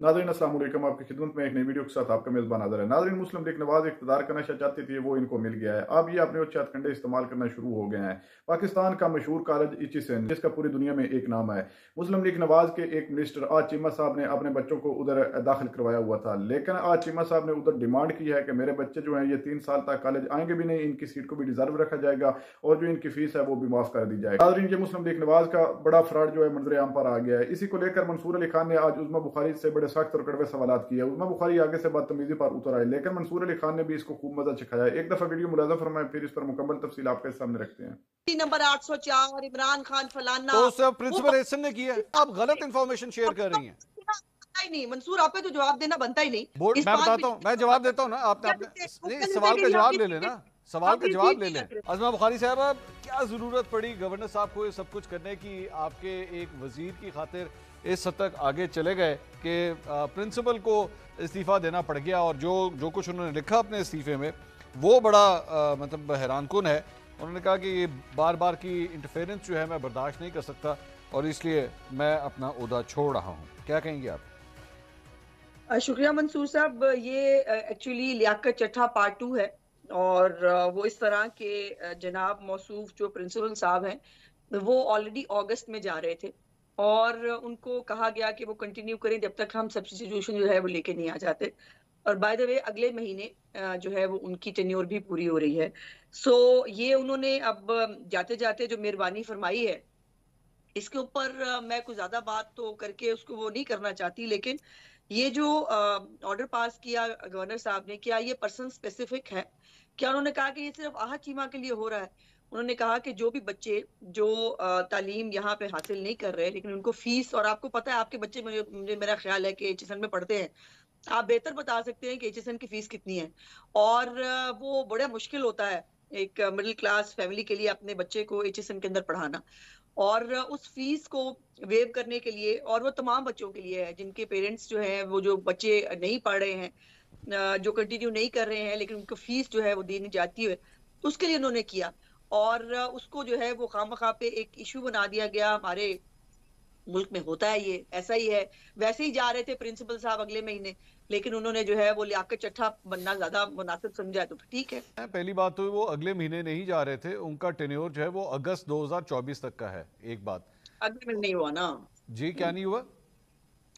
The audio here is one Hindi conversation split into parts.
नाज़रीन अस्सलाम वालेकुम, आपकी खिदमत में एक नई वीडियो के साथ आपका मेज़बान हाज़िर है। नाज़रीन, मुस्लिम लीग नवाज इक़्तिदार का नशा चाहती थी, वो इनको मिल गया है। अब ये अपने उच्च हथकंडे इस्तेमाल करना शुरू हो गए हैं। पाकिस्तान का मशहूर कॉलेज इचिसन, जिसका पूरी दुनिया में एक नाम है, मुस्लिम लीग नवाज के एक मिनिस्टर आज चीमा साहब ने अपने बच्चों को उधर दाखिल करवाया हुआ था। लेकिन आज चीमा साहब ने उधर डिमांड की है कि मेरे बच्चे जो हैं ये 3 साल तक कॉलेज आएंगे भी नहीं, इनकी सीट को भी रिजर्व रखा जाएगा और जो इनकी फीस है वो भी माफ कर दी जाएगी। नाज़रीन, ये मुस्लिम लीग नवाज का बड़ा फ्रॉड जो है मंजर आम पर आ गया है। इसी को लेकर मंसूर अली खान ने आज उज़्मा बुखारी से बड़े सख्त और कड़वे सवाल किया। उज़्मा बुखारी आगे से बदतमीजी पर उतर आए, लेकिन मंसूर अली खान ने भी इसको खूब मजा चखाया। एक दफा वीडियो मुलाजा फरमाएं, फिर इस पर मुकम्मल तफसील आपके सामने रखते हैं। नंबर 804 इमरान खान फलाना तो सब वो प्रिंसिपल एहसन ने किया है। आप गलत इंफॉर्मेशन शेयर कर रही हैं। बनता ही नहीं मंसूर, आप पे तो जवाब देना बनता ही नहीं। बोर्ड इस मैं 5 बताता हूँ, मैं जवाब देता हूँ ना। आपने अपने नहीं, सवाल का जवाब ले लेना, सवाल का जवाब ले लें। अज़मा बुखारी साहब, क्या जरूरत पड़ी गवर्नर साहब को ये सब कुछ करने की? आपके एक वजीर की खातिर इस हद तक आगे चले गए कि प्रिंसिपल को इस्तीफा देना पड़ गया, और जो कुछ उन्होंने लिखा अपने इस्तीफे में वो बड़ा मतलब हैरानकुन है। उन्होंने कहा कि ये बार बार की इंटरफेरेंस जो है मैं बर्दाश्त नहीं कर सकता और इसलिए मैं अपना ओहदा छोड़ रहा हूँ। क्या कहेंगे आप? शुक्रिया मंसूर साहब। ये एक्चुअली लियाकत चट्ठा पार्ट 2 है और वो इस तरह के जनाब मौसूफ जो प्रिंसिपल साहब हैं वो ऑलरेडी अगस्त में जा रहे थे और उनको कहा गया कि वो कंटिन्यू करें जब तक हम सब्स्टिट्यूशन जो है वो लेके नहीं आ जाते। और बाय द वे अगले महीने जो है वो उनकी टेन्योर भी पूरी हो रही है। सो ये उन्होंने अब जाते जाते जो मेहरबानी फरमाई है इसके ऊपर मैं कुछ ज्यादा बात तो करके उसको वो नहीं करना चाहती, लेकिन ये जो ऑर्डर पास किया गवर्नर साहब ने, क्या ये पर्सन स्पेसिफिक है? क्या उन्होंने कहा कि ये सिर्फ आहत चीमा के लिए हो रहा है? उन्होंने कहा कि जो भी बच्चे जो तालीम यहाँ पे हासिल नहीं कर रहे लेकिन उनको फीस, और आपको पता है आपके बच्चे, मुझे मुझे मेरा ख्याल है कि एचएसएन में पढ़ते हैं, आप बेहतर बता सकते हैं कि एचएसएन की फीस कितनी है। और वो बड़ा मुश्किल होता है एक मिडिल क्लास फैमिली के लिए अपने बच्चे को एचएसएन के अंदर पढ़ाना, और उस फीस को वेव करने के लिए, और वो तमाम बच्चों के लिए है जिनके पेरेंट्स जो हैं वो जो बच्चे नहीं पढ़ रहे हैं, जो कंटिन्यू नहीं कर रहे हैं लेकिन उनको फीस जो है वो देनी जाती है, उसके लिए उन्होंने किया। और उसको जो है वो खामखा पे एक इशू बना दिया गया। हमारे मुल्क में होता है, ये ऐसा ही है। वैसे ही जा रहे थे प्रिंसिपल साहब अगले महीने, लेकिन उन्होंने जो है वो लियाकत चट्ठा बनना ज्यादा मुनासिब समझा, तो ठीक है। पहली बात तो वो अगले महीने नहीं जा रहे थे, उनका टेन्योर जो है वो अगस्त 2024 तक का है। एक बात अगले महीने नहीं हुआ ना जी, क्या नहीं हुआ?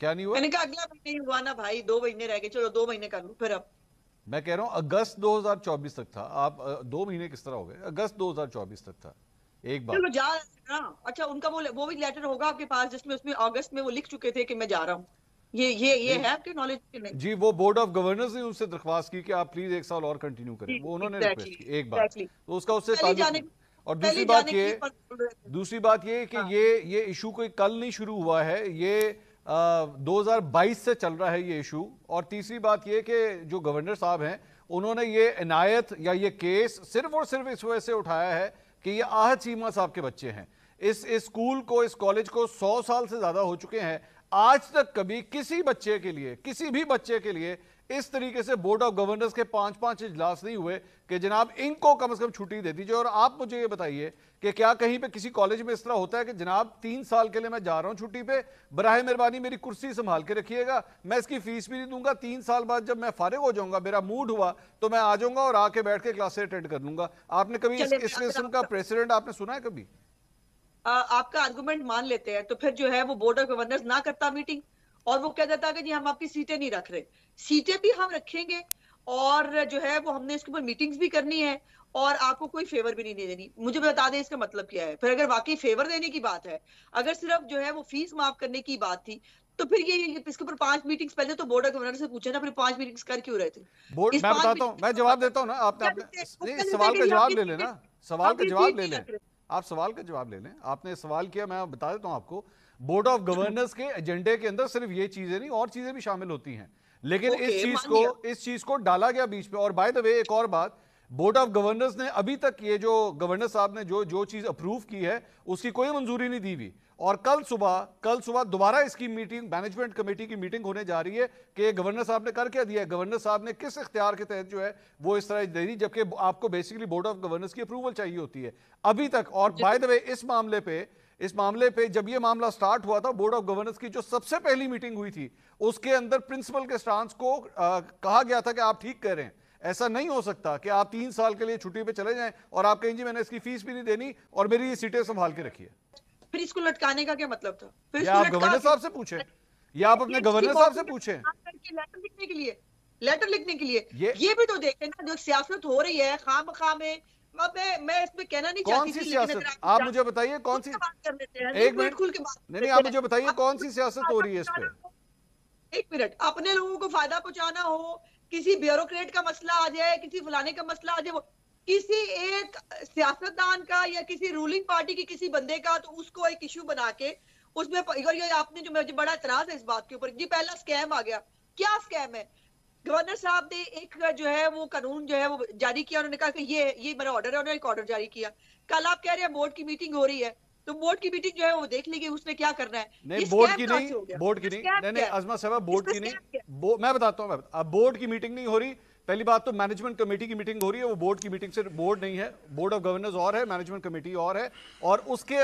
क्या नहीं हुआ? मैंने कहा अगला महीने ही हुआ ना भाई, 2 महीने रह गए, चलो 2 महीने कर लो फिर। अब मैं कह रहा हूं अगस्त 2024 तक था। आप 2 महीने किस तरह हो गए? अगस्त 2024 तक था। एक बात। चलो जा रहे थे ना। अच्छा, उनका वो भी लेटर होगा आपके पास जिसमें उसमें अगस्त में वो लिख चुके थे कि मैं जा रहा हूँ। ये नहीं है आपके नॉलेज के? नहीं जी, वो बोर्ड ऑफ गवर्नर्स ने उनसे दरख्वास्त की कि आप प्लीज एक साल और कंटिन्यू करें, वो उन्होंने एग्जैक्टली रिक्वेस्ट की। एक बात एग्जैक्टली। तो उसका उससे पहले ताल्लुक जाने नहीं। और पहले जाने के लिए बोल रहे थे। दूसरी बात ये कि हाँ। ये इशू कोई कल नहीं शुरू हुआ है, ये 2022 से चल रहा है ये इशू। और तीसरी बात ये कि जो गवर्नर साहब हैं उन्होंने ये इनायत या ये केस सिर्फ और सिर्फ इस वजह से उठाया है कि ये आहत चीमा साहब के बच्चे हैं। इस स्कूल को, इस कॉलेज को 100 साल से ज्यादा हो चुके हैं। आज तक कभी किसी बच्चे के लिए, किसी भी बच्चे के लिए इस तरीके से बोर्ड ऑफ गवर्नर्स के 5-5 इजलास नहीं हुए कि जनाब इनको कम से कम छुट्टी दे दीजिए। और आप मुझे ये बताइए कि क्या कहीं पे किसी कॉलेज में इस तरह होता है कि जनाब 3 साल के लिए मैं जा रहा हूं छुट्टी पे, बराए मेहरबानी मेरी कुर्सी संभाल के रखिएगा, मैं इसकी फीस भी नहीं दूंगा, 3 साल बाद जब मैं फारिग हो जाऊंगा, मेरा मूड हुआ तो मैं आ जाऊंगा और आके बैठ के क्लासेस अटेंड कर लूंगा। आपने कभी इस किस्म का प्रेसिडेंट आपने सुना है कभी? आपका आर्गुमेंट मान लेते हैं तो फिर जो है वो बोर्ड ऑफ गवर्नर्स ना करता मीटिंग, और वो कह देता कि जी हम आपकी सीटें नहीं रख रहे। सीटें भी हम रखेंगे और जो है वो हमने इसके ऊपर मीटिंग्स भी करनी है और आपको कोई फेवर भी नहीं देनी। मुझे बता दें इसका मतलब क्या है? फिर अगर वाकई फेवर देने की बात है, अगर सिर्फ जो है वो फीस माफ करने की बात थी, तो फिर ये इसके ऊपर 5 मीटिंग्स पहले तो बोर्ड ऑफ गवर्नर से पूछे ना, फिर 5 मीटिंग्स कर क्यों रहे थे? बोर्ड इस मैं 5 बताता हूं, मैं जवाब देता हूं ना। आपने क्या अपने देते? वो नहीं, कह देते सवाल कि का जी जवाब आपकी ले लेना, सीटें, सवाल का आपकी जवाब सीट ले नहीं लें। रख रहे। आप सवाल का जवाब ले लें। आपने सवाल किया, मैं बता देता हूं आपको। बोर्ड ऑफ गवर्नर्स के एजेंडे के अंदर सिर्फ ये चीजें नहीं, और चीजें भी शामिल होती हैं, लेकिन ओके, मान लिया। इस चीज को डाला गया बीच में। और बाय द वे एक और बात, बोर्ड ऑफ गवर्नर्स ने अभी तक ये जो गवर्नर साहब ने जो जो चीज अप्रूव की है उसकी कोई मंजूरी नहीं दी हुई। और कल सुबह दोबारा इसकी मीटिंग, मैनेजमेंट कमेटी की मीटिंग होने जा रही है कि गवर्नर साहब ने कर क्या दिया है, गवर्नर साहब ने किस इख्तियार के तहत जो है वो इस तरह दे दी, जबकि आपको बेसिकली बोर्ड ऑफ गवर्नर्स की अप्रूवल चाहिए होती है अभी तक। और बाय द वे इस मामले पे जब ये मामला स्टार्ट हुआ था, बोर्ड ऑफ गवर्नर्स की जो सबसे पहली मीटिंग हुई थी उसके अंदर प्रिंसिपल के स्टांस को कहा गया था कि आप ठीक कह रहे हैं, ऐसा नहीं हो सकता कि आप 3 साल के लिए छुट्टी पे चले जाएं और आप कहें जी मैंने इसकी फीस भी नहीं देनी और मेरी ये सीटें संभाल के रखिए। फिर इसको लटकाने का क्या मतलब था? फिर या आप गवर्नर साहब से पूछे, या आप अपने गवर्नर साहब से पूछे लेटर लिखने के लिए, लेटर लिखने के लिए ये भी तो देखें ना, जो सियासत हो रही है खामखा में। मैं इसमें कहना नहीं चाहती कौन सी सियासत? आप मुझे बताइए कौन सी, एक मिनट खुल के नहीं, आप मुझे बताइए कौन सी सियासत हो रही है इस पे? एक मिनट, अपने लोगों को फायदा पहुंचाना हो, किसी ब्यूरोक्रेट का मसला आ जाए, किसी फलाने का मसला आ जाए, वो किसी एक सियासतदान का या किसी रूलिंग पार्टी की किसी बंदे का, तो उसको एक इशू बना के उसमें ये आपने जो मुझे बड़ा एतराज है इस बात के ऊपर, ये पहला स्कैम आ गया। क्या स्कैम है? गवर्नर साहब ने एक जो है वो कानून जो है वो जारी किया, उन्होंने कहा कि ये मेरा ऑर्डर है, उन्होंने एक ऑर्डर जारी किया। कल आप कह रहे हैं बोर्ड की मीटिंग हो रही है, तो बोर्ड की मीटिंग जो है वो देख लीजिए उसने क्या करना है। नहीं बोर्ड की नहीं, बोर्ड की नहीं अज़मा साहब, बोर्ड की नहीं, मैं बताता हूँ, अब बोर्ड की मीटिंग नहीं हो रही। पहली बात तो मैनेजमेंट कमेटी की मीटिंग हो रही है, वो बोर्ड की मीटिंग से बोर्ड नहीं है, बोर्ड ऑफ गवर्नर्स और है, मैनेजमेंट कमेटी और है। और उसके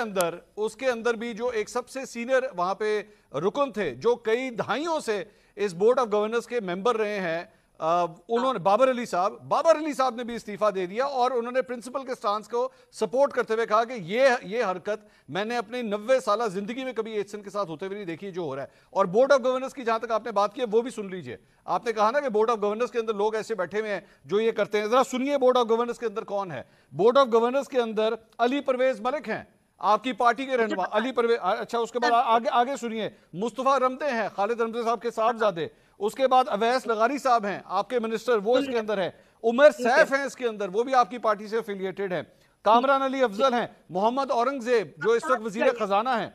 अंदर भी जो एक सबसे सीनियर वहां पे रुकन थे जो कई दहाइयों से इस बोर्ड ऑफ गवर्नर्स के मेंबर रहे हैं, उन्होंने बाबर अली साहब ने भी इस्तीफा दे दिया और उन्होंने प्रिंसिपल के स्टांस को सपोर्ट करते हुए कहा कि ये हरकत मैंने अपनी 90 साल जिंदगी में कभी एचसन के साथ होते हुए नहीं देखी जो हो रहा है। और बोर्ड ऑफ गवर्नर्स की जहां तक आपने बात की है वो भी सुन लीजिए। आपने कहा ना कि बोर्ड ऑफ गवर्नर्स के अंदर लोग ऐसे बैठे हुए हैं जो ये करते हैं, जरा सुनिए बोर्ड ऑफ गवर्नर्स के अंदर कौन है। बोर्ड ऑफ गवर्नर्स के अंदर अली परवेज मलिक हैं, आपकी पार्टी के रहनुमा अली परवेज। अच्छा, उसके बाद आगे सुनिए, मुस्तफा रमदे हैं, खालिद रमदे साहब के साहबजादे। उसके बाद अवैस लगारी साहब हैं आपके मिनिस्टर, वो इसके अंदर है। उमर सैफ हैं इसके अंदर, वो भी आपकी पार्टी से एफिलिएटेड है। कामरान अली अफजल हैं, मोहम्मद औरंगजेब जो इस वक्त वजीर खजाना है।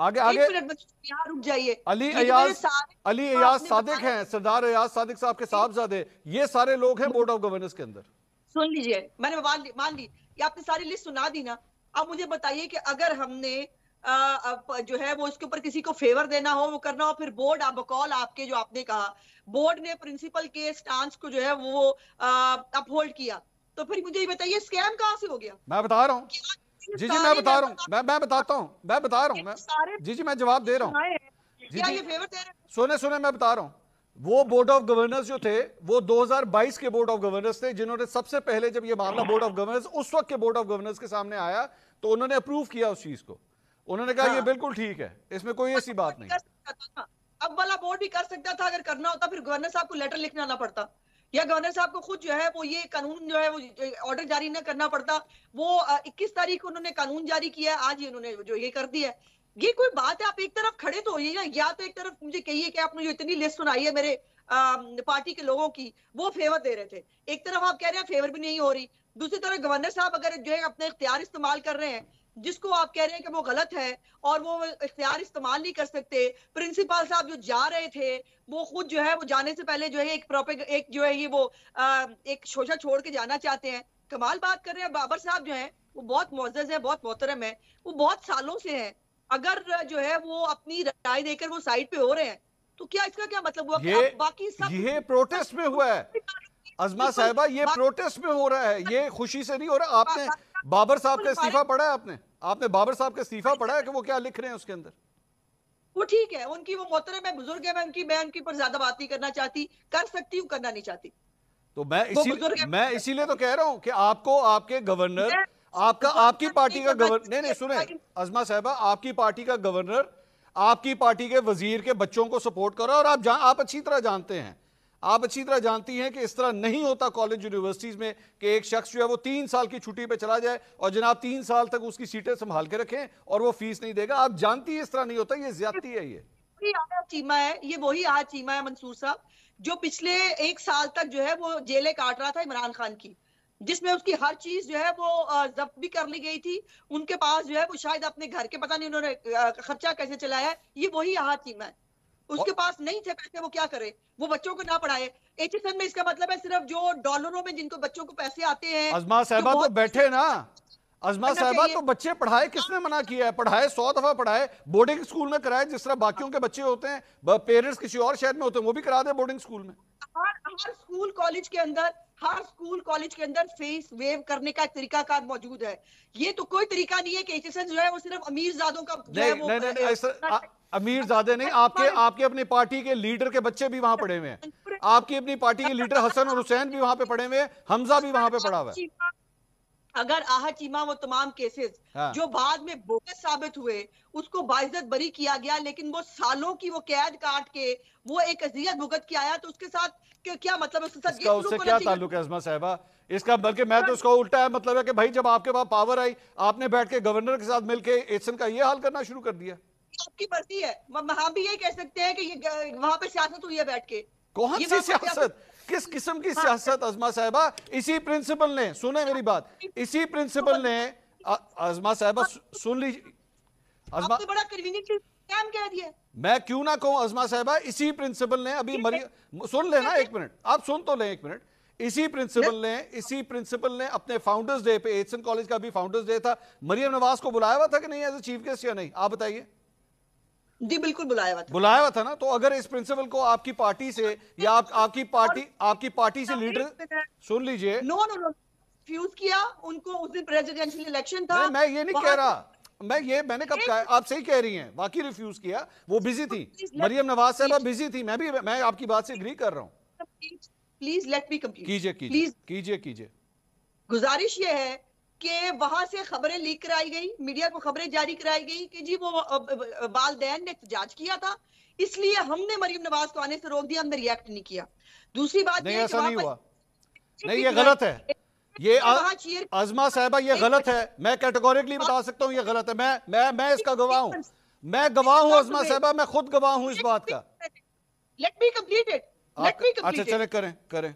आगे यहाँ रुक जाइए, अली अयाज सादिक हैं, सरदार अयाज सादिक साहब के साहबजादे। ये सारे लोग हैं बोर्ड ऑफ गवर्नर्स के अंदर। सुन लीजिए, मैंने मान ली ये आपने सारी लिस्ट सुना दी ना। अब मुझे बताइए कि अगर हमने जो है वो इसके ऊपर किसी को फेवर देना हो, वो करना हो, फिर बोर्ड बकौल आपके जो आपने कहा बोर्ड ने प्रिंसिपल के स्टांस को जो है वो अपहोल्ड किया, तो फिर मुझे ये बताइए स्कैम कहां से हो गया? मैं बता रहा हूँ जी, मैं बता रहा हूँ, मैं बताता हूँ, जी मैं जवाब दे रहा हूँ। क्या ये फेवर दे रहे हैं? सुने मैं बता रहा हूँ। वो बोर्ड ऑफ गवर्नर्स जो थे वो 2022 के बोर्ड ऑफ गवर्नर्स थे जिन्होंने सबसे पहले, जब ये मामला बोर्ड ऑफ गवर्नर्स उस वक्त के बोर्ड ऑफ गवर्नर्स के सामने आया तो उन्होंने अप्रूव किया उस चीज को। उन्होंने कहा ये बिल्कुल ठीक है, इसमें कोई ऐसी बात नहीं। अब वाला बोर्ड भी कर सकता था, अगर करना होता फिर गवर्नर साहब को लेटर लिखना ना पड़ता, या गवर्नर साहब को खुद जो है वो ये कानून जो है वो ऑर्डर जारी ना करना पड़ता। वो 21 तारीख को उन्होंने कानून जारी किया, आज ही उन्होंने जो ये कर दिया। ये कोई बात है? आप एक तरफ खड़े तो होइए ना, या तो एक तरफ मुझे कहिए कि आपने जो इतनी लिस्ट सुनाई है मेरे पार्टी के लोगों की, वो फेवर दे रहे थे। एक तरफ आप कह रहे हैं फेवर भी नहीं हो रही, दूसरी तरफ गवर्नर साहब अगर जो है अपने इख्तियार इस्तेमाल कर रहे हैं जिसको आप कह रहे हैं कि वो गलत है और वो इख्तियार इस्तेमाल नहीं कर सकते। प्रिंसिपल साहब जो जा रहे थे वो खुद जो है वो जाने से पहले जो है एक जो है ये वो एक शोशा छोड़ के जाना चाहते हैं। कमाल बात कर रहे हैं। बाबर साहब जो है वो बहुत मुअज़्ज़ज़ है, बहुत मोहतरम है, वो बहुत सालों से है। अगर जो है वो अपनी राय देकर वो साइड पे हो रहे हैं तो क्या इसका क्या मतलब हुआ? बाकी सब ये प्रोटेस्ट में हुआ है अज़मा साहिबा, ये प्रोटेस्ट में हो रहा है, ये खुशी से नहीं हो रहा। आपने बाबर साहब का इस्तीफा पढ़ा है? आपने बाबर साहब का इस्तीफा पढ़ा है कि वो क्या लिख रहे हैं उसके अंदर? वो ठीक है, उनकी वो मोहतरम है, बुजुर्ग है, मैं उनकी पर ज्यादा बात नहीं करना चाहती, कर सकती हूँ, करना नहीं चाहती। तो मैं इसीलिए तो कह रहा हूं कि आपको आपके गवर्नर, आपकी पार्टी का गवर्नर, नहीं सुने अज़मा साहिबा, आपकी पार्टी का गवर्नर आपकी पार्टी के वजीर के बच्चों को सपोर्ट करो। और आप अच्छी तरह जानते हैं, आप अच्छी तरह जानती हैं कि इस तरह नहीं होता कॉलेज यूनिवर्सिटीज में कि एक शख्स जो है वो 3 साल की छुट्टी पे चला जाए और जनाब 3 साल तक उसकी सीटें संभाल के रखें और वो फीस नहीं देगा। आप जानती है इस तरह नहीं होता, ये ज्यादती है। ये वही आज चीमा है मंसूर साहब, जो पिछले 1 साल तक जो है वो जेलें काट रहा था इमरान खान की, जिसमें उसकी हर चीज जो है वो जब्त भी कर ली गई थी। उनके पास जो है वो शायद अपने घर के पता नहीं उन्होंने खर्चा कैसे चलाया है, ये वही आज चीमा है। उसके पास नहीं थे पैसे, वो क्या करे? वो बच्चों को ना पढ़ाए। एचएसएन में इसका मतलब है सिर्फ जो डॉलरों में जिनको बच्चों को पैसे आते हैं। अज़मा साहिबा तो बैठे ना, अजमा साहबा, तो बच्चे पढ़ाए, किसने मना किया है? पढ़ाए 100 दफा पढ़ाए, बोर्डिंग स्कूल में कराए, जिस तरह बाकियों के बच्चे होते हैं, पेरेंट्स किसी और शहर में होते हैं, वो भी करा दे बोर्डिंग स्कूल में। हर स्कूल कॉलेज के अंदर, हर स्कूल कॉलेज के अंदर फेस वेव करने का तरीकाकार मौजूद है। ये तो कोई तरीका नहीं है कि एचएसएन जो है वो सिर्फ अमीर जादों का जो है वो नहीं, अमीर जादे नहीं, आपके अपनी पार्टी के लीडर के बच्चे भी वहां पढ़े हुए हैं। आपकी अपनी पार्टी के लीडर हसन और हुसैन भी वहां पे पढ़े हुए हैं, हमजा भी वहां पे पढ़ा हुआ है। अगर आहत चीमा वो तमाम केसेस जो बाद में बोगस साबित हुए उसको बाइज्जत बरी किया गया, लेकिन वो सालों की वो कैद काट के वो एक अजियत भुगत के आया, तो उसके साथ क्या मतलब है? उससे क्या ताल्लुक है अजमा साहिबा इसका? बल्कि मैं तो उसको उल्टा है मतलब है कि भाई जब आपके पास पावर आई, आपने बैठ के गवर्नर के साथ मिलकर एचएसएन का ये हाल करना शुरू कर दिया। आपकी मर्जी है, हम भी ये कह सकते हैं कि ये वहां पे सियासत हुई है बैठ के। कौन सी सियासत? किस किस्म की सियासत अजमा साहिबा? इसी प्रिंसिपल ने, सुने मेरी बात, इसी प्रिंसिपल ने अजमा साहिबा सुन लीजिए, अजमा बड़ा कन्वीनियंट काम कह दिया। मैं क्यों ना कहूं अजमा साहिबा, इसी प्रिंसिपल ने अभी सुन लेना एक मिनट, आप सुन तो लें एक मिनट। इसी प्रिंसिपल ने अपने फाउंडर्स डे पे, एचएसएन कॉलेज का भी फाउंडर्स डे था, मरियम नवाज को बुलाया हुआ था कि नहीं एज ए चीफ गेस्ट या नहीं? आप बताइए। जी बिल्कुल बुलाया हुआ था। बुलाया हुआ था ना? तो अगर इस प्रिंसिपल को आपकी पार्टी से या आपकी पार्टी से लीडर, सुन लीजिए, नो फ्यूज किया उनको, उस दिन प्रेसिडेंशियल इलेक्शन था। मैं ये नहीं कह रहा, मैंने कब कहा? आप सही कह रही हैं, वाकई रिफ्यूज किया, वो बिजी थी, मरियम नवाज साहबा बिजी थी, मैं आपकी बात से एग्री कर रहा हूं। Please let me complete. कीजिए। गुजारिश ये है कि वहां से खबरें लीक कराई गई, मीडिया को खबरें जारी कराई गई कि जी वो वालदैन ने एहतजाज किया था, इसलिए हमने मरियम नवाज को आने से रोक दिया, हमने रिएक्ट नहीं किया। दूसरी बात नहीं, ऐसा नहीं हुआ, नहीं ये गलत है, ये अजमा साहिबा ये गलत है, मैं कैटेगोरिकली बता सकता हूं ये गलत है। मैं इसका गवाह हूं, मैं गवाह हूं अजमा साहिबा, मैं खुद गवाह हूं इस बात का। Let me complete it. अच्छा चले, करें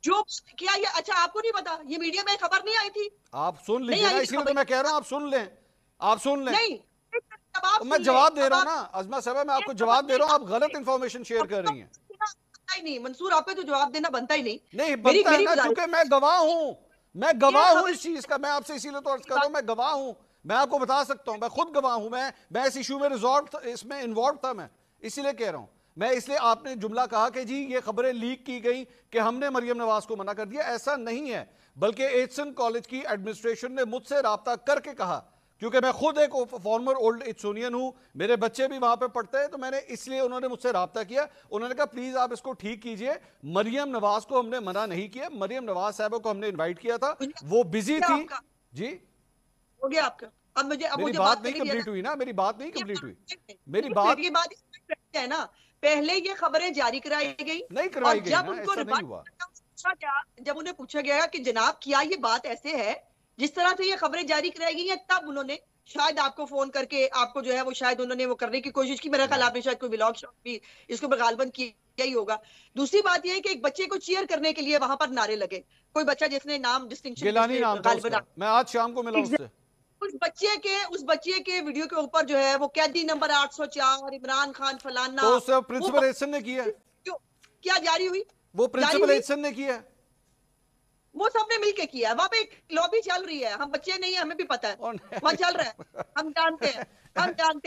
जो क्या ये, अच्छा आपको नहीं पता, ये मीडिया में खबर नहीं आई थी? आप सुन लीजिए ना, इसीलिए तो मैं कह रहा हूं आप सुन लें। नहीं, मैं जवाब दे रहा हूं ना अजमा साहिबा, मैं आपको जवाब दे रहा हूं, आप गलत इंफॉर्मेशन शेयर कर रही हैं। नहीं मंसूर, आप पे तो जवाब देना बनता ही नहीं बनता है ना, क्योंकि मैं गवाह हूं इस चीज का, मैं आपसे इसीलिए तो अर्ज कर रहा हूं, मैं गवाह हूं, मैं आपको बता सकता हूं, मैं खुद गवाह हूं, मैं इस इशू में इसमें इन्वॉल्व था, मैं इसीलिए कह रहा हूं। मैं इसलिए आपने जुमला कहा कि जी ये खबरें लीक की गई कि हमने मरियम नवाज को मना कर दिया, ऐसा नहीं है, बल्कि एचएसएन कॉलेज की एडमिनिस्ट्रेशन ने मुझसे राब्ता करके कहा, क्योंकि मैं खुद एक फॉर्मर ओल्ड एचसोनियन हूं, मेरे बच्चे भी वहां पे पढ़ते हैं, तो मैंने इसलिए उन्होंने मुझसे राब्ता किया, उन्होंने कहा प्लीज आप इसको ठीक कीजिए। मरियम नवाज को हमने मना नहीं किया, मरियम नवाज साहबा को हमने इन्वाइट किया था, वो बिजी थी। जी हो गया आपका? अब मेरी बात नहीं कंप्लीट हुई ना, मेरी बात नहीं कंप्लीट हुई, मेरी बात है ना, पहले ये खबरें जारी कराई गई, नहीं करवाई गई, जब उनको जब उन्हें पूछा गया कि जनाब क्या ये बात ऐसे है जिस तरह से ये खबरें जारी कराई गई हैं, तब उन्होंने शायद आपको फोन करके आपको जो है वो शायद उन्होंने वो करने की कोशिश की। मेरा ख्याल आपने शायद कोई व्लॉग शॉट भी इसको गालबन किया ही होगा। दूसरी बात ये है कि एक बच्चे को चीयर करने के लिए वहां पर नारे लगे, कोई बच्चा जिसने नाम डिस्टिंक्शन, मैं आज शाम को मिला उससे, उस बच्चे के वीडियो के ऊपर जो है वो कैदी नंबर 804 इमरान खान फलाना, तो उसे प्रिंसिपल एचएसएन ने किया, क्या जारी हुई? वो प्रिंसिपल एचएसएन ने किया, वो सबने मिलके किया। वहां पे एक लॉबी चल रही है, हम बच्चे नहीं है, हमें भी पता है वहां चल रहा है, हम जानते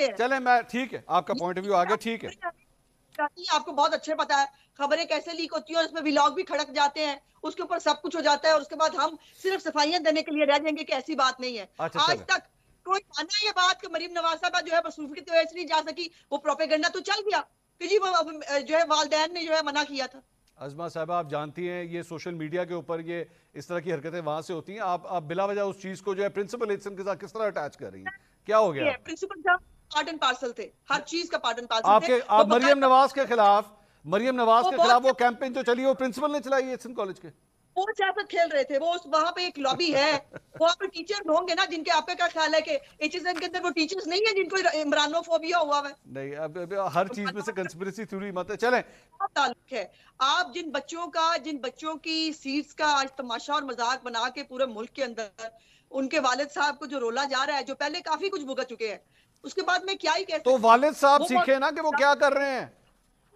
हैं। चले, मैं ठीक है, आपका पॉइंट ऑफ व्यू आ गया, ठीक है, आपको बहुत अच्छे पता है खबरें कैसे लीक होती है, और उसमें व्लॉग भी खड़क जाते हैं, उसके ऊपर सब कुछ हो जाता है, और उसके बाद हम सिर्फ सफाइयां देने के लिए रह जाएंगे कि ऐसी बात नहीं है। आज तक कोई माना ये बात कि मरियम नवाज साहबा जो है मसरूफी की वजह से नहीं जा सकी, वो प्रोपेगेंडा तो चल गया कि जी वो जो है वालदैन ने जो है मना किया था। अजमा साहबा आप जानती हैं ये सोशल मीडिया के ऊपर ये इस तरह की हरकतें वहां से होती हैं, आप बिला वजह उस चीज को जो है प्रिंसिपल एचएसएन के साथ किस तरह अटैच कर रही हैं? क्या हो गया? प्रिंसिपल साहब पार्ट एंड पार्सल थे, हर चीज का पार्ट एंड पार्सल थे। आप मरियम नवाज के खिलाफ वो कैंपेन जो चली वो प्रिंसिपल ने चलाई एचएसएन कॉलेज के, वो सियासत खेल रहे थे, वो वहां पे एक लॉबी है, वहां पे टीचर होंगे ना जिनके, आपका क्या ख्याल है कि एचएसएन के अंदर वो टीचर्स नहीं है जिनको इमरानोफोबिया हुआ है? नहीं, अब हर चीज में से कंस्पिरेसी थ्योरी मत चले। ताल्लुक है, आप जिन बच्चों की सीट्स का आज तमाशा और मजाक बना के पूरे मुल्क के अंदर उनके वालिद साहब को जो रोला जा रहा है, जो पहले काफी कुछ भुगत चुके हैं, उसके बाद में क्या ही कहते तो वालिद साहब सीखे ना कि वो क्या कर रहे हैं,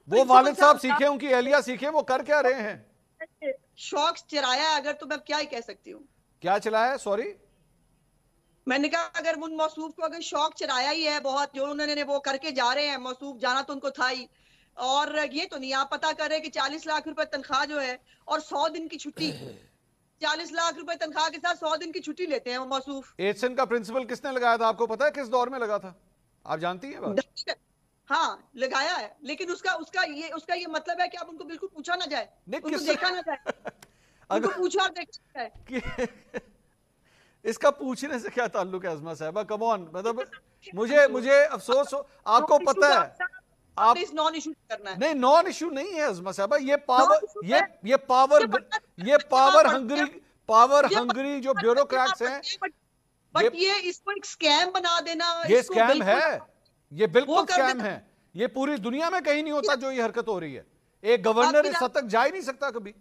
वो वालिद साहब सीखे, उनकी एहलिया सीखे, वो कर क्या रहे हैं। शौक चराया अगर, तो मैं क्या ही कह सकती हूँ। क्या चलाया? सॉरी, मैंने कहा अगर उन मौसूफ को अगर शौक चढ़ाया ही है बहुत, जो उन्होंने वो करके जा रहे हैं, मौसूफ जाना तो उनको था ही, और ये तो नहीं आप पता करें कि 40 लाख रुपए तनख्वाह जो है और 100 दिन की छुट्टी, 40 लाख रुपए तनख्वाह के साथ 100 दिन की छुट्टी लेते हैं वो मौसूफ। एचएन का प्रिंसिपल किसने लगाया था, आपको पता है किस दौर में लगा था? आप जानती है बात? हाँ लगाया है, लेकिन उसका ये मतलब है कि आप उनको बिल्कुल पूछा ना जाए, उनको देखा ना जाए, उनको पूछा और देखा जाए। इसका पूछने से क्या ताल्लुक है अज़मा साहबा, कम ऑन, मतलब मुझे अफसोस हो, आपको पता है आप इस नॉन इशू करना है। नहीं, नॉन इशू नहीं है अज़मा साहबा, ये पावर हंगरी जो ब्यूरोक्रेट्स हैं, बट ये इसको एक स्कैम बना देना, ये स्कैम है, ये बिल्कुल स्कैम है। ये पूरी दुनिया में कहीं नहीं होता जो ये हरकत हो रही है। एक गवर्नर इस हद तक जा ही नहीं सकता कभी।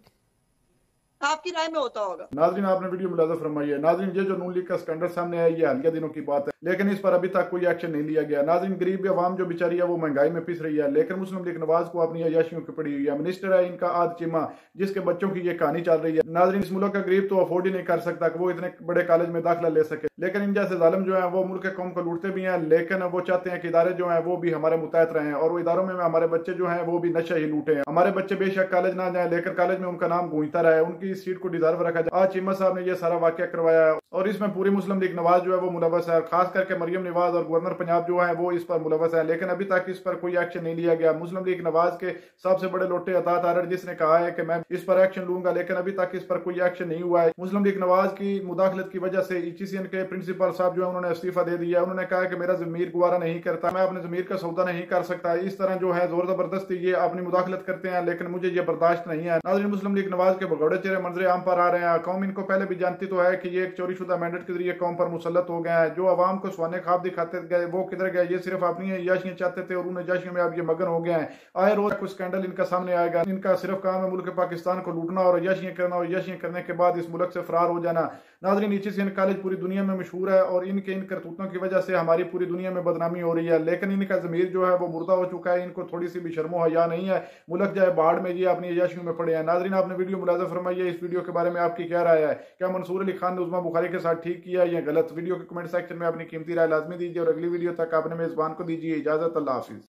आपकी राय में होता होगा। नाज़रीन आपने वीडियो मुलाज़ा फरमाई है। नाज़रीन ये जो नून लीग का स्टैंडर्ड सामने आया ये हालिया दिनों की बात है, लेकिन इस पर अभी तक कोई एक्शन नहीं लिया गया। नाज़रीन गरीब आवाम जो बेचारी है वो महंगाई में पिस रही है, लेकिन मुस्लिम लीग नवाज को अपनी अयाशियों की पड़ी हुई है। मिनिस्टर है इनका आद चिमा, जिसके बच्चों की ये कहानी चल रही है। नाज़रीन इस मुल्क का गरीब तो अफोर्ड ही नहीं कर सकता कि वो इतने बड़े कॉलेज में दाखिला ले सके, लेकिन इन जैसे जालिम जो है वो मुल्क के कौम को लूटते भी हैं, लेकिन वो चाहते हैं कि इदारे जो है वो भी हमारे मुतहत रहे और वो इदारों में हमारे बच्चे जो है वो भी नशा ही लूटे हैं। हमारे बच्चे बेशक कॉलेज ना जाए, लेकिन कॉलेज में उनका नाम गूंजता रहे, उनकी सीट को डिजर्व रखा जाए। आज चिमा साहब ने यह सारा वाकया करवाया है और इसमें पूरी मुस्लिम लीग नवाज जो है वो मुलव्वस है, खास करके मरियम नवाज और गवर्नर पंजाब जो है वो इस पर मुलव्वस है, लेकिन अभी तक इस पर कोई एक्शन नहीं लिया गया। मुस्लिम लीग नवाज के सबसे बड़े लोटे अतात आरड़ जिसने कहा है कि मैं इस पर एक्शन लूंगा, लेकिन अभी तक इस पर कोई एक्शन नहीं हुआ है। मुस्लिम लीग नवाज की मुदाखलत की वजह से ECCN के प्रिंसिपल साहब जो है उन्होंने इस्तीफा दे दिया। उन्होंने कहा कि मेरा ज़मीर गुवारा नहीं करता, मैं अपने ज़मीर का सौदा नहीं कर सकता। इस तरह जो है जोर जबरदस्ती ये अपनी मुदाखलत करते हैं, लेकिन मुझे ये बर्दाश्त नहीं है। नाज़रीन मुस्लिम लीग नवाज के भगौड़े चेहरे मंजरे आम पर आ रहे हैं। कौम इनको पहले भी जानती तो है कि ये एक चोरीशुदा मैंडेट के जरिए कौम पर मुसल्लत हो गया है। जो आवाम को सुहाने ख्वाब दिखाते गए वो किधर गए? ये सिर्फ अपनी याशियां चाहते थे और उन याशियों में अब ये मगन हो गए हैं। आए रोज कुछ स्कैंडल इनका सामने आएगा। इनका सिर्फ काम है मुल्क पाकिस्तान को लूटना और याशियां करना, और याशियां करने के बाद इस मुल्क से फरार हो जाना। नाज़रीन ECCN कॉलेज पूरी दुनिया में मशहूर है और इनके इन करतूतों की वजह से हमारी पूरी दुनिया में बदनामी हो रही है, लेकिन इनका ज़मीर जो है वो मुर्दा हो चुका है। इनको थोड़ी सी भी शर्मो हया नहीं है। मुल्क जाए बाढ़ में, ये अपनी याशियों में पड़े हैं। नाज़रीन आपने वीडियो मुलाज़ा फरमाई है, इस वीडियो के बारे में आपकी क्या राय है? क्या मंसूर अली खान ने उस्मा बुखारी के साथ ठीक किया या गलत? वीडियो के कमेंट सेक्शन में अपनी कीमती राय लाजमी दीजिए और अगली वीडियो तक अपने मेजबान को दीजिए इजाजत। अल्लाह हाफिज।